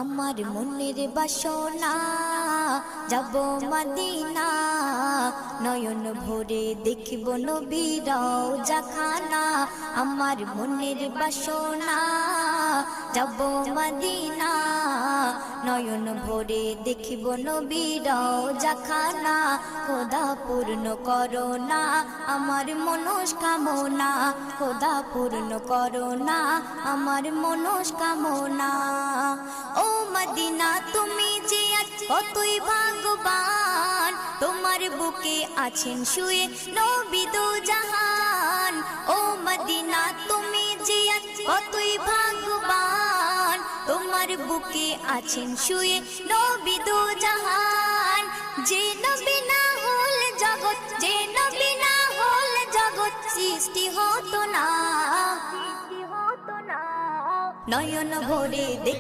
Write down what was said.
আমার মনের বাসনা যাব মদিনা, নয়ন ভরে দেখিব নবীর রওজা খানা। আমার মনের বাসনা যাব মদিনা, নয়ন ভরে দেখিব নবীর রওজা খানা। খোদা পূর্ণ করো না আমার মনস্কামনা, খোদা পূর্ণ করো না আমার মনস্কামনা। ও মদিনা তুমি যে কতই ভাগ্যবান, তোমার বুকে আছেন শুয়ে নবী দো জাহান। ও মদিনা তুমি যে কতই ভাগ্যবান, তোমার বুকে আছেন শুয়ে নবী দো জাহান। যে নবী না হল জগৎ, যে নবী না হল জগৎ সৃষ্টি হতো না, নয়ন ভরে